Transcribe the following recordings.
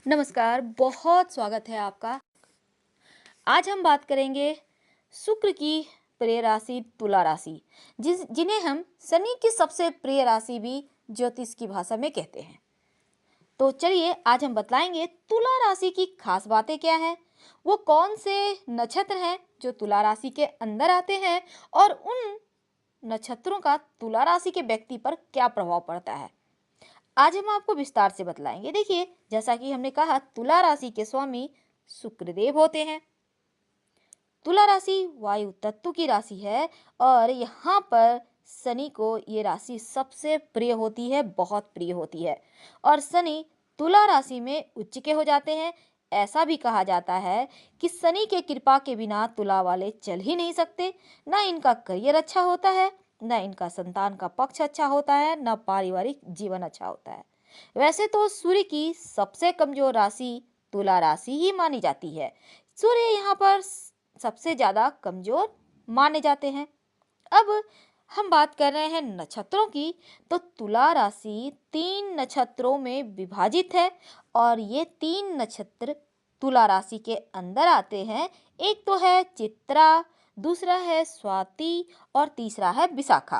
नमस्कार, बहुत स्वागत है आपका। आज हम बात करेंगे शुक्र की प्रिय राशि तुला राशि, जिन्हें हम शनि की सबसे प्रिय राशि भी ज्योतिष की भाषा में कहते हैं। तो चलिए आज हम बतलाएंगे तुला राशि की खास बातें क्या हैं, वो कौन से नक्षत्र हैं जो तुला राशि के अंदर आते हैं और उन नक्षत्रों का तुला राशि के व्यक्ति पर क्या प्रभाव पड़ता है। आज हम आपको विस्तार से बतलाएंगे। देखिए, जैसा कि हमने कहा, तुला राशि के स्वामी शुक्रदेव होते हैं। तुला राशि वायु तत्व की राशि है और यहाँ पर शनि को ये राशि सबसे प्रिय होती है, बहुत प्रिय होती है। और शनि तुला राशि में उच्च के हो जाते हैं। ऐसा भी कहा जाता है कि शनि के कृपा के बिना तुला वाले चल ही नहीं सकते। ना इनका करियर अच्छा होता है, ना इनका संतान का पक्ष अच्छा होता है, ना पारिवारिक जीवन अच्छा होता है। वैसे तो सूर्य की सबसे कमजोर राशि तुला राशि ही मानी जाती है। सूर्य यहाँ पर सबसे ज्यादा कमजोर माने जाते हैं। अब हम बात कर रहे हैं नक्षत्रों की, तो तुला राशि 3 नक्षत्रों में विभाजित है और ये 3 नक्षत्र तुला राशि के अंदर आते हैं। एक तो है चित्रा, दूसरा है स्वाति और तीसरा है विशाखा।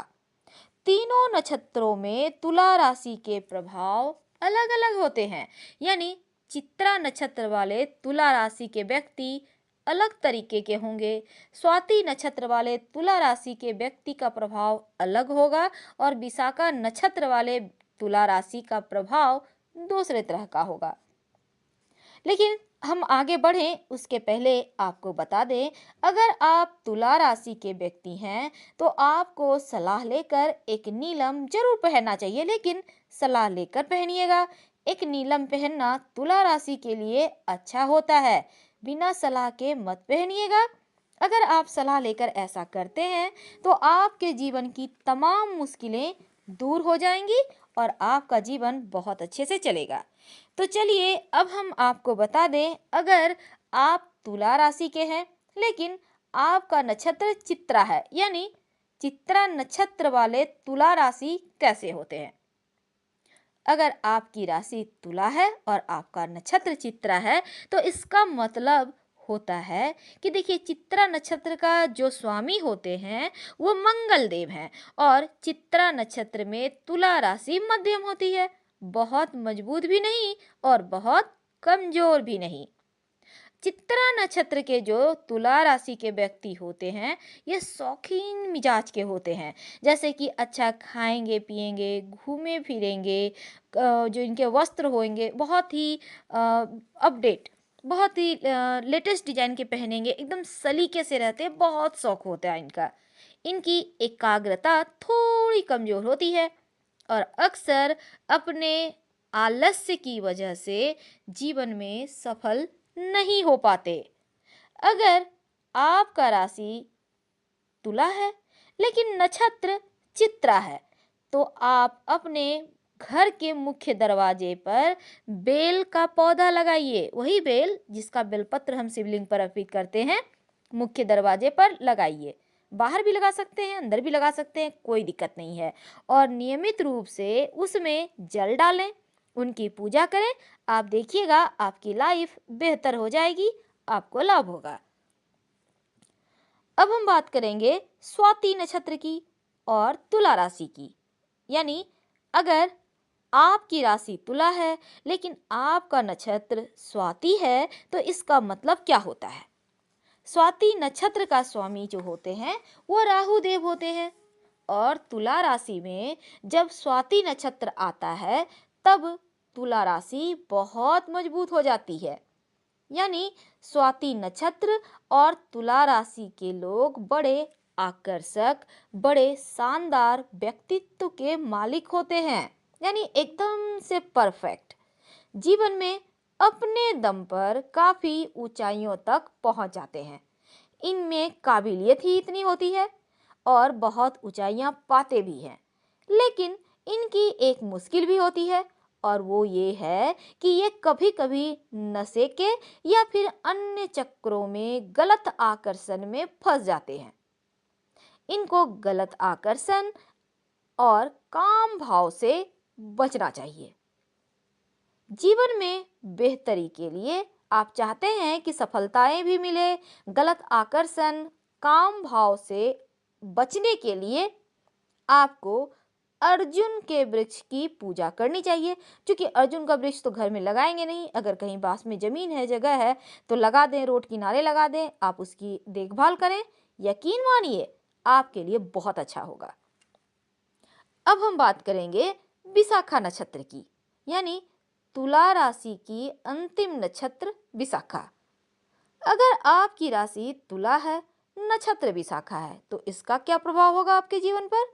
तीनों नक्षत्रों में तुला राशि के प्रभाव अलग अलग होते हैं। यानी चित्रा नक्षत्र वाले तुला राशि के व्यक्ति अलग तरीके के होंगे, स्वाति नक्षत्र वाले तुला राशि के व्यक्ति का प्रभाव अलग होगा और विशाखा नक्षत्र वाले तुला राशि का प्रभाव दूसरे तरह का होगा। लेकिन हम आगे बढ़ें उसके पहले आपको बता दें, अगर आप तुला राशि के व्यक्ति हैं तो आपको सलाह लेकर एक नीलम जरूर पहनना चाहिए, लेकिन सलाह लेकर पहनिएगा। एक नीलम पहनना तुला राशि के लिए अच्छा होता है, बिना सलाह के मत पहनिएगा। अगर आप सलाह लेकर ऐसा करते हैं तो आपके जीवन की तमाम मुश्किलें दूर हो जाएंगी और आपका जीवन बहुत अच्छे से चलेगा। तो चलिए अब हम आपको बता दें, अगर आप तुला राशि के हैं लेकिन आपका नक्षत्र चित्रा है, यानी चित्रा नक्षत्र वाले तुला राशि कैसे होते हैं। अगर आपकी राशि तुला है और आपका नक्षत्र चित्रा है तो इसका मतलब होता है कि देखिए, चित्रा नक्षत्र का जो स्वामी होते हैं वो मंगल देव हैं और चित्रा नक्षत्र में तुला राशि मध्यम होती है, बहुत मजबूत भी नहीं और बहुत कमजोर भी नहीं। चित्रा नक्षत्र के जो तुला राशि के व्यक्ति होते हैं ये शौकीन मिजाज के होते हैं। जैसे कि अच्छा खाएंगे पिएंगे, घूमे फिरेंगे, जो इनके वस्त्र होंगे बहुत ही अपडेट, बहुत ही लेटेस्ट डिजाइन के पहनेंगे, एकदम सलीके से रहते हैं, बहुत शौक होता है इनका। इनकी एकाग्रता थोड़ी कमजोर होती है और अक्सर अपने आलस्य की वजह से जीवन में सफल नहीं हो पाते। अगर आपका राशि तुला है लेकिन नक्षत्र चित्रा है तो आप अपने घर के मुख्य दरवाजे पर बेल का पौधा लगाइए। वही बेल जिसका बेलपत्र हम शिवलिंग पर अर्पित करते हैं, मुख्य दरवाजे पर लगाइए। बाहर भी लगा सकते हैं, अंदर भी लगा सकते हैं, कोई दिक्कत नहीं है। और नियमित रूप से उसमें जल डालें, उनकी पूजा करें। आप देखिएगा आपकी लाइफ बेहतर हो जाएगी, आपको लाभ होगा। अब हम बात करेंगे स्वाति नक्षत्र की और तुला राशि की। यानी अगर आपकी राशि तुला है लेकिन आपका नक्षत्र स्वाति है तो इसका मतलब क्या होता है। स्वाति नक्षत्र का स्वामी जो होते हैं वो राहु देव होते हैं और तुला राशि में जब स्वाति नक्षत्र आता है तब तुला राशि बहुत मजबूत हो जाती है। यानी स्वाति नक्षत्र और तुला राशि के लोग बड़े आकर्षक, बड़े शानदार व्यक्तित्व के मालिक होते हैं। यानी एकदम से परफेक्ट, जीवन में अपने दम पर काफी ऊंचाइयों तक पहुंच जाते हैं। इनमें काबिलियत ही इतनी होती है और बहुत ऊंचाइयां पाते भी हैं। लेकिन इनकी एक मुश्किल भी होती है और वो ये है कि ये कभी कभी नशे के या फिर अन्य चक्रों में गलत आकर्षण में फंस जाते हैं। इनको गलत आकर्षण और काम भाव से बचना चाहिए। जीवन में बेहतरी के लिए आप चाहते हैं कि सफलताएं भी मिले, गलत आकर्षण, काम भाव से बचने के लिए आपको अर्जुन के वृक्ष की पूजा करनी चाहिए। क्योंकि अर्जुन का वृक्ष तो घर में लगाएंगे नहीं, अगर कहीं पास में जमीन है, जगह है तो लगा दें, रोड किनारे लगा दें, आप उसकी देखभाल करें, यकीन मानिए आपके लिए बहुत अच्छा होगा। अब हम बात करेंगे विशाखा नक्षत्र की, यानी तुला राशि की अंतिम नक्षत्र विशाखा। अगर आपकी राशि तुला है, नक्षत्र विशाखा है, तो इसका क्या प्रभाव होगा आपके जीवन पर?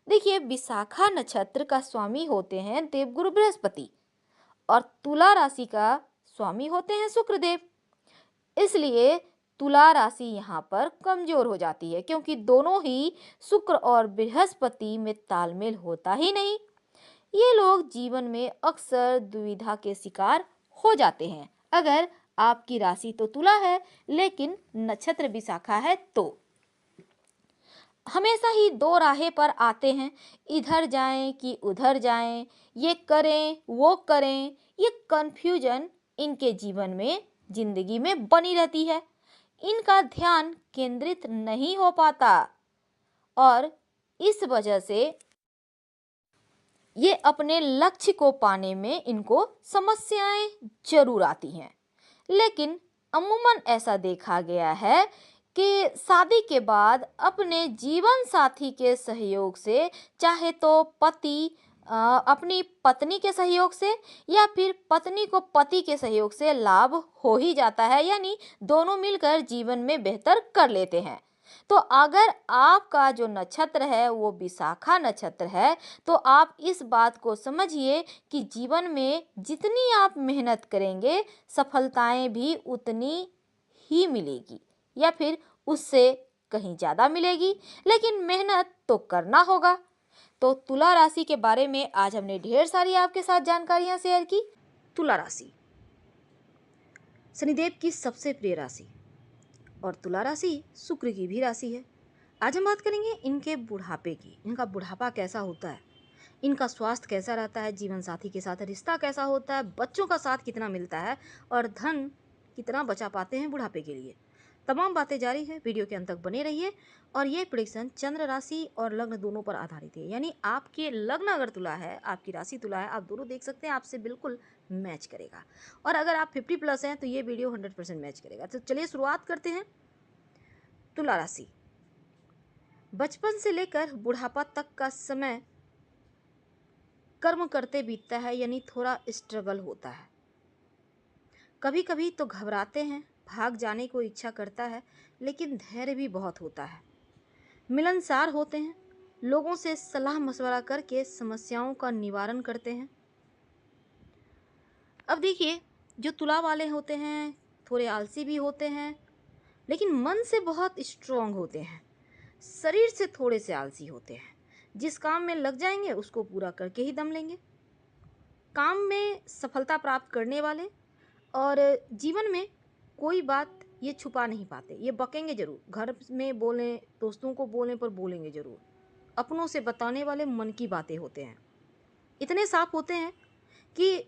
देखिए, विशाखा नक्षत्र का स्वामी होते हैं देवगुरु बृहस्पति और तुला राशि का स्वामी होते हैं शुक्रदेव। इसलिए तुला राशि यहाँ पर कमजोर हो जाती है, क्योंकि दोनों ही शुक्र और बृहस्पति में तालमेल होता ही नहीं। ये लोग जीवन में अक्सर दुविधा के शिकार हो जाते हैं। अगर आपकी राशि तो तुला है लेकिन नक्षत्र विशाखा है तो हमेशा ही दो राहें पर आते हैं, इधर जाएं कि उधर जाएं, ये करें वो करें, ये कंफ्यूजन इनके जीवन में, जिंदगी में बनी रहती है। इनका ध्यान केंद्रित नहीं हो पाता और इस वजह से ये अपने लक्ष्य को पाने में इनको समस्याएं जरूर आती हैं। लेकिन अमूमन ऐसा देखा गया है कि शादी के बाद अपने जीवन साथी के सहयोग से, चाहे तो पति अपनी पत्नी के सहयोग से या फिर पत्नी को पति के सहयोग से लाभ हो ही जाता है, यानी दोनों मिलकर जीवन में बेहतर कर लेते हैं। तो अगर आपका जो नक्षत्र है वो विशाखा नक्षत्र है, तो आप इस बात को समझिए कि जीवन में जितनी आप मेहनत करेंगे, सफलताएं भी उतनी ही मिलेगी या फिर उससे कहीं ज़्यादा मिलेगी, लेकिन मेहनत तो करना होगा। तो तुला राशि के बारे में आज हमने ढेर सारी आपके साथ जानकारियां शेयर की। तुला राशि शनिदेव की सबसे प्रिय राशि और तुला राशि शुक्र की भी राशि है। आज हम बात करेंगे इनके बुढ़ापे की। इनका बुढ़ापा कैसा होता है, इनका स्वास्थ्य कैसा रहता है, जीवन साथी के साथ रिश्ता कैसा होता है, बच्चों का साथ कितना मिलता है और धन कितना बचा पाते हैं बुढ़ापे के लिए। तमाम बातें जारी है, वीडियो के अंत तक बने रहिए। और ये प्रेडिक्शन चंद्र राशि और लग्न दोनों पर आधारित है, यानी आपके लग्न अगर तुला है, आपकी राशि तुला है, आप दोनों देख सकते हैं, आपसे बिल्कुल मैच करेगा। और अगर आप 50+ हैं तो ये वीडियो 100% मैच करेगा। तो चलिए शुरुआत करते हैं। तुला राशि, बचपन से लेकर बुढ़ापा तक का समय कर्म करते बीतता है, यानी थोड़ा स्ट्रगल होता है। कभी कभी तो घबराते हैं, भाग जाने को इच्छा करता है, लेकिन धैर्य भी बहुत होता है। मिलनसार होते हैं, लोगों से सलाह मशवरा करके समस्याओं का निवारण करते हैं। अब देखिए, जो तुला वाले होते हैं थोड़े आलसी भी होते हैं, लेकिन मन से बहुत स्ट्रांग होते हैं। शरीर से थोड़े से आलसी होते हैं, जिस काम में लग जाएंगे उसको पूरा करके ही दम लेंगे। काम में सफलता प्राप्त करने वाले और जीवन में कोई बात ये छुपा नहीं पाते, ये बकेंगे जरूर। घर में बोलें, दोस्तों को बोलें, पर बोलेंगे जरूर। अपनों से बताने वाले मन की बातें होते हैं। इतने साफ होते हैं कि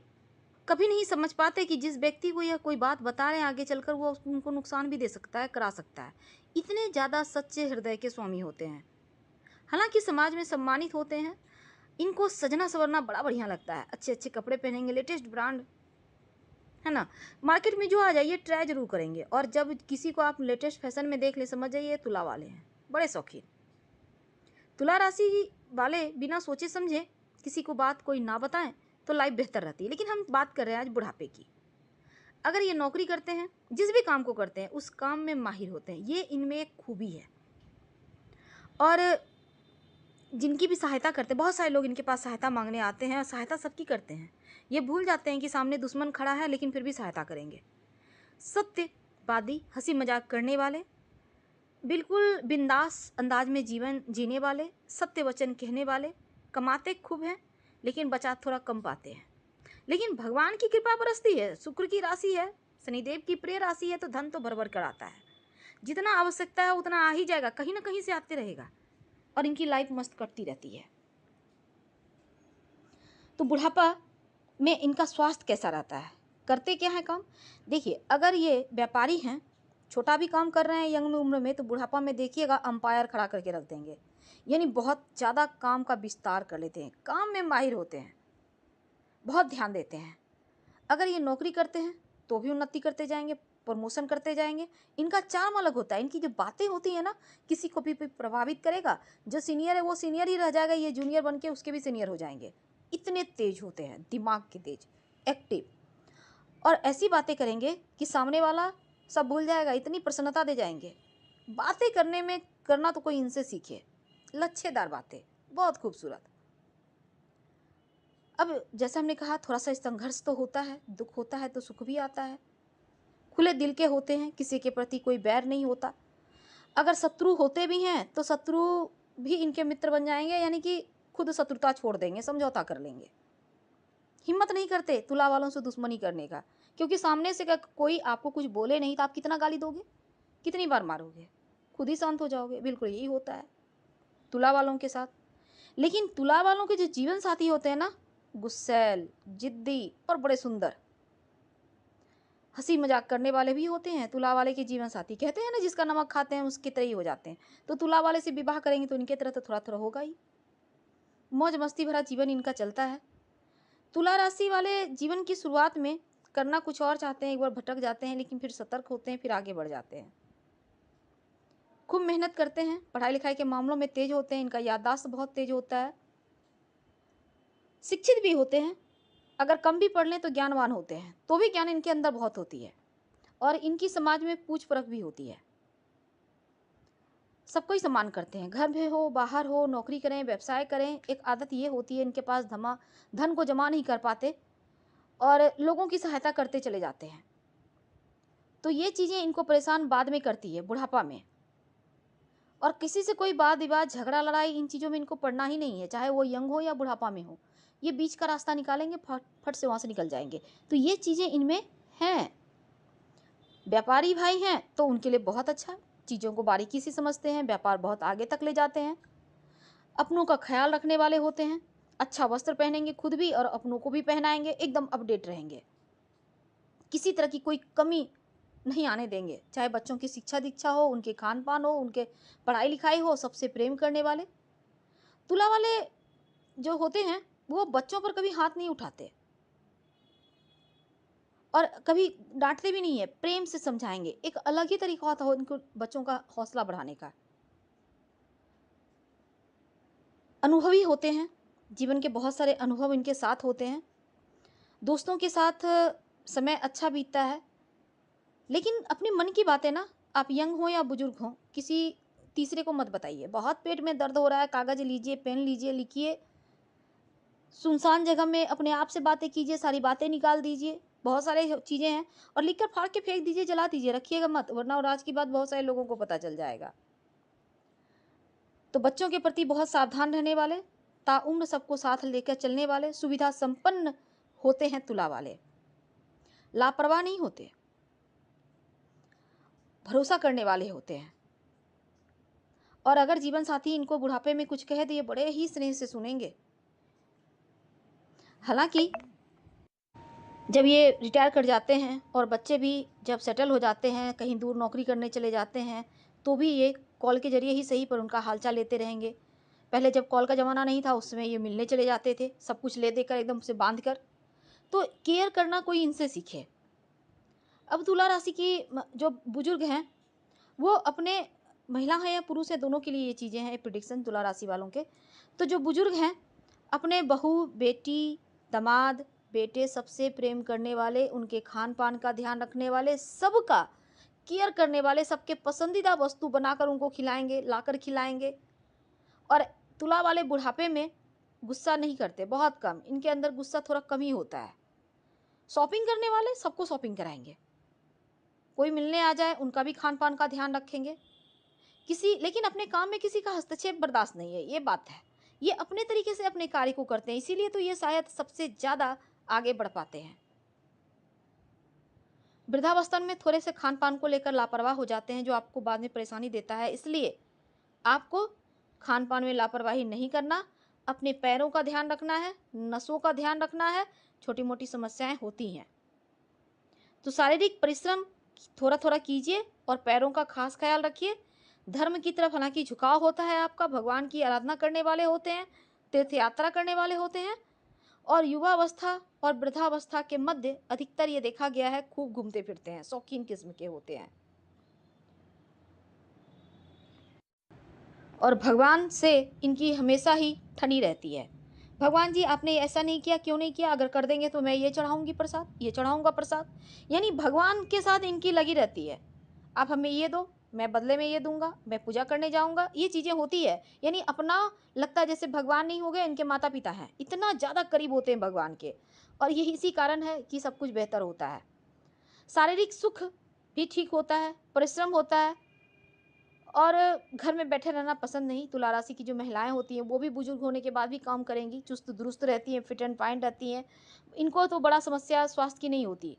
कभी नहीं समझ पाते कि जिस व्यक्ति को यह कोई बात बता रहे हैं आगे चलकर वो उनको नुकसान भी दे सकता है, करा सकता है। इतने ज़्यादा सच्चे हृदय के स्वामी होते हैं। हालांकि समाज में सम्मानित होते हैं। इनको सजना संवरना बड़ा बढ़िया लगता है, अच्छे अच्छे कपड़े पहनेंगे, लेटेस्ट ब्रांड है ना, मार्केट में जो आ जाइए ट्राई जरूर करेंगे। और जब किसी को आप लेटेस्ट फैशन में देख ले, समझ जाइए तुला वाले हैं, बड़े शौकीन। तुला राशि वाले बिना सोचे समझे किसी को बात कोई ना बताएं तो लाइफ बेहतर रहती है। लेकिन हम बात कर रहे हैं आज बुढ़ापे की। अगर ये नौकरी करते हैं, जिस भी काम को करते हैं उस काम में माहिर होते हैं, ये इनमें एक खूबी है। और जिनकी भी सहायता करते हैं, बहुत सारे लोग इनके पास सहायता मांगने आते हैं और सहायता सबकी करते हैं। ये भूल जाते हैं कि सामने दुश्मन खड़ा है, लेकिन फिर भी सहायता करेंगे। सत्यवादी, हंसी मजाक करने वाले, बिल्कुल बिंदास अंदाज में जीवन जीने वाले, सत्य वचन कहने वाले, कमाते खूब हैं लेकिन बचा थोड़ा कम पाते हैं। लेकिन भगवान की कृपा बरसती है, शुक्र की राशि है, शनिदेव की प्रिय राशि है, तो धन तो भर कर आता है। जितना आवश्यकता है उतना आ ही जाएगा, कहीं ना कहीं से आते रहेगा और इनकी लाइफ मस्त कटती रहती है। तो बुढ़ापा में इनका स्वास्थ्य कैसा रहता है, करते क्या है काम। देखिए अगर ये व्यापारी हैं, छोटा भी काम कर रहे हैं यंग में उम्र में, तो बुढ़ापा में देखिएगा अंपायर खड़ा करके रख देंगे, यानी बहुत ज़्यादा काम का विस्तार कर लेते हैं, काम में माहिर होते हैं, बहुत ध्यान देते हैं। अगर ये नौकरी करते हैं तो भी उन्नति करते जाएंगे, प्रमोशन करते जाएंगे। इनका चार्म अलग होता है, इनकी जो बातें होती हैं ना, किसी को भी प्रभावित करेगा। जो सीनियर है वो सीनियर ही रह जाएगा, ये जूनियर बन के उसके भी सीनियर हो जाएंगे। इतने तेज होते हैं, दिमाग के तेज, एक्टिव, और ऐसी बातें करेंगे कि सामने वाला सब भूल जाएगा, इतनी प्रसन्नता दे जाएंगे। बातें करने में करना तो कोई इनसे सीखे, लच्छेदार बातें, बहुत खूबसूरत। अब जैसे हमने कहा थोड़ा सा संघर्ष तो होता है, दुख होता है तो सुख भी आता है। खुले दिल के होते हैं, किसी के प्रति कोई बैर नहीं होता। अगर शत्रु होते भी हैं तो शत्रु भी इनके मित्र बन जाएंगे, यानी कि खुद शत्रुता छोड़ देंगे, समझौता कर लेंगे। हिम्मत नहीं करते तुला वालों से दुश्मनी करने का, क्योंकि सामने से कोई आपको कुछ बोले नहीं तो आप कितना गाली दोगे, कितनी बार मारोगे, खुद ही शांत हो जाओगे। बिल्कुल यही होता है तुला वालों के साथ। लेकिन तुला वालों के जो जीवन साथी होते हैं ना, गुस्सैल, जिद्दी और बड़े सुंदर, हंसी मजाक करने वाले भी होते हैं तुला वाले के जीवन साथी। कहते हैं ना जिसका नमक खाते हैं उसकी तरह ही हो जाते हैं। तो तुला वाले से विवाह करेंगे तो इनके तरह तो थोड़ा थोड़ा होगा ही। मौज मस्ती भरा जीवन इनका चलता है। तुला राशि वाले जीवन की शुरुआत में करना कुछ और चाहते हैं, एक बार भटक जाते हैं, लेकिन फिर सतर्क होते हैं, फिर आगे बढ़ जाते हैं। खूब मेहनत करते हैं, पढ़ाई लिखाई के मामलों में तेज होते हैं, इनका याददाश्त बहुत तेज होता है। शिक्षित भी होते हैं, अगर कम भी पढ़ लें तो ज्ञानवान होते हैं, तो भी ज्ञान इनके अंदर बहुत होती है। और इनकी समाज में पूछ परख भी होती है, सबको ही सम्मान करते हैं, घर में हो बाहर हो, नौकरी करें व्यवसाय करें। एक आदत ये होती है इनके पास, धन को जमा नहीं कर पाते और लोगों की सहायता करते चले जाते हैं। तो ये चीज़ें इनको परेशान बाद में करती है, बुढ़ापा में। और किसी से कोई वाद विवाद, झगड़ा, लड़ाई, इन चीज़ों में इनको पड़ना ही नहीं है, चाहे वो यंग हो या बुढ़ापा में हो। ये बीच का रास्ता निकालेंगे, फट से वहाँ से निकल जाएंगे। तो ये चीज़ें इनमें हैं। व्यापारी भाई हैं तो उनके लिए बहुत अच्छा, चीज़ों को बारीकी से समझते हैं, व्यापार बहुत आगे तक ले जाते हैं, अपनों का ख्याल रखने वाले होते हैं। अच्छा वस्त्र पहनेंगे खुद भी और अपनों को भी पहनाएंगे, एकदम अपडेट रहेंगे, किसी तरह की कोई कमी नहीं आने देंगे। चाहे बच्चों की शिक्षा दीक्षा हो, उनके खान पान हो, उनके पढ़ाई लिखाई हो, सबसे प्रेम करने वाले। तुला वाले जो होते हैं वो बच्चों पर कभी हाथ नहीं उठाते और कभी डांटते भी नहीं है, प्रेम से समझाएंगे। एक अलग ही तरीका होता है उनको बच्चों का हौसला बढ़ाने का। अनुभवी होते हैं, जीवन के बहुत सारे अनुभव इनके साथ होते हैं। दोस्तों के साथ समय अच्छा बीतता है। लेकिन अपने मन की बातें ना, आप यंग हो या बुजुर्ग हो, किसी तीसरे को मत बताइए। बहुत पेट में दर्द हो रहा है, कागज लीजिए, पेन लीजिए, लिखिए, सुनसान जगह में अपने आप से बातें कीजिए, सारी बातें निकाल दीजिए। बहुत सारे चीज़ें हैं और लिख कर फाड़ के फेंक दीजिए, जला दीजिए, रखिएगा मत, वरना और आज की बात बहुत सारे लोगों को पता चल जाएगा। तो बच्चों के प्रति बहुत सावधान रहने वाले, ताउम्र सबको साथ लेकर चलने वाले, सुविधा संपन्न होते हैं तुला वाले। लापरवाह नहीं होते, भरोसा करने वाले होते हैं। और अगर जीवन साथी इनको बुढ़ापे में कुछ कहे तो ये बड़े ही स्नेह से सुनेंगे। हालांकि जब ये रिटायर कर जाते हैं और बच्चे भी जब सेटल हो जाते हैं, कहीं दूर नौकरी करने चले जाते हैं, तो भी ये कॉल के जरिए ही सही पर उनका हालचाल लेते रहेंगे। पहले जब कॉल का ज़माना नहीं था उस समय ये मिलने चले जाते थे, सब कुछ ले देकर एकदम से बांध कर। तो केयर करना कोई इनसे सीखे। अब तुला राशि की जो बुजुर्ग हैं वो अपने, महिला है या पुरुष है, दोनों के लिए ये चीज़ें हैं प्रिडिक्शन तुला राशि वालों के। तो जो बुजुर्ग हैं अपने बहू, बेटी, दामाद, बेटे सबसे प्रेम करने वाले, उनके खान पान का ध्यान रखने वाले, सबका केयर करने वाले, सबके पसंदीदा वस्तु बनाकर उनको खिलाएंगे, लाकर खिलाएंगे। और तुला वाले बुढ़ापे में गुस्सा नहीं करते, बहुत कम, इनके अंदर गुस्सा थोड़ा कम ही होता है। शॉपिंग करने वाले सबको शॉपिंग कराएंगे, कोई मिलने आ जाए उनका भी खान पान का ध्यान रखेंगे। लेकिन अपने काम में किसी का हस्तक्षेप बर्दाश्त नहीं है, ये बात है। ये अपने तरीके से अपने कार्य को करते हैं, इसीलिए तो ये शायद सबसे ज़्यादा आगे बढ़ पाते हैं। वृद्धावस्था में थोड़े से खान पान को लेकर लापरवाह हो जाते हैं, जो आपको बाद में परेशानी देता है। इसलिए आपको खान पान में लापरवाही नहीं करना, अपने पैरों का ध्यान रखना है, नसों का ध्यान रखना है, छोटी मोटी समस्याएं होती हैं। तो शारीरिक परिश्रम थोड़ा थोड़ा कीजिए और पैरों का खास ख्याल रखिए। धर्म की तरफ हालांकि झुकाव होता है आपका, भगवान की आराधना करने वाले होते हैं, तीर्थ यात्रा करने वाले होते हैं, और युवावस्था और वृद्धावस्था के मध्य अधिकतर ये देखा गया है खूब घूमते फिरते हैं, शौकीन किस्म के होते हैं। और भगवान से इनकी हमेशा ही ठनी रहती है। भगवान जी आपने ऐसा नहीं किया, क्यों नहीं किया, अगर कर देंगे तो मैं ये चढ़ाऊंगी प्रसाद, ये चढ़ाऊंगा प्रसाद। यानी भगवान के साथ इनकी लगी रहती है। आप हमें ये दो, मैं बदले में ये दूंगा, मैं पूजा करने जाऊंगा, ये चीजें होती है। यानी अपना लगता है जैसे भगवान नहीं हो गए, इनके माता पिता हैं, इतना ज्यादा करीब होते हैं भगवान के। और यही इसी कारण है कि सब कुछ बेहतर होता है। शारीरिक सुख भी ठीक होता है, परिश्रम होता है, और घर में बैठे रहना पसंद नहीं। तुला राशि की जो महिलाएं होती हैं वो भी बुजुर्ग होने के बाद भी काम करेंगी, चुस्त दुरुस्त रहती हैं, फिट एंड फाइन रहती हैं। इनको तो बड़ा समस्या स्वास्थ्य की नहीं होती,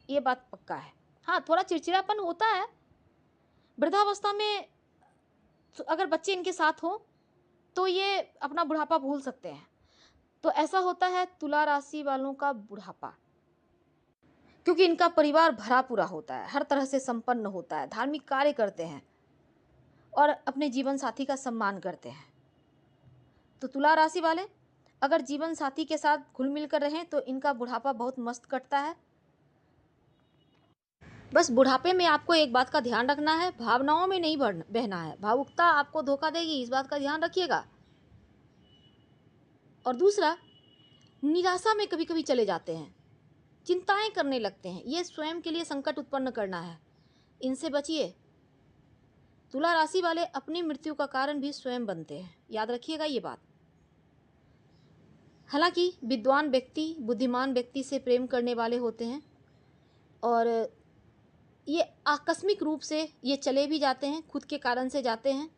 ये बात पक्का है। हाँ, थोड़ा चिड़चिड़ापन होता है वृद्धावस्था में। अगर बच्चे इनके साथ हों तो ये अपना बुढ़ापा भूल सकते हैं। तो ऐसा होता है तुला राशि वालों का बुढ़ापा, क्योंकि इनका परिवार भरा पूरा होता है, हर तरह से संपन्न होता है, धार्मिक कार्य करते हैं और अपने जीवन साथी का सम्मान करते हैं। तो तुला राशि वाले अगर जीवन साथी के साथ घुल मिल कर रहें तो इनका बुढ़ापा बहुत मस्त कटता है। बस बुढ़ापे में आपको एक बात का ध्यान रखना है, भावनाओं में नहीं बहना है। भावुकता आपको धोखा देगी, इस बात का ध्यान रखिएगा। और दूसरा, निराशा में कभी कभी चले जाते हैं, चिंताएं करने लगते हैं, ये स्वयं के लिए संकट उत्पन्न करना है, इनसे बचिए। तुला राशि वाले अपनी मृत्यु का कारण भी स्वयं बनते हैं, याद रखिएगा ये बात। हालांकि विद्वान व्यक्ति, बुद्धिमान व्यक्ति से प्रेम करने वाले होते हैं और ये आकस्मिक रूप से ये चले भी जाते हैं, खुद के कारण से जाते हैं।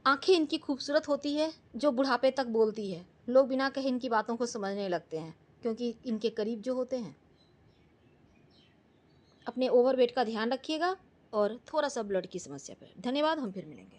आंखें इनकी खूबसूरत होती है जो बुढ़ापे तक बोलती है, लोग बिना कहे इनकी बातों को समझने लगते हैं क्योंकि इनके करीब जो होते हैं। अपने ओवरवेट का ध्यान रखिएगा और थोड़ा सा ब्लड की समस्या पर। धन्यवाद, हम फिर मिलेंगे।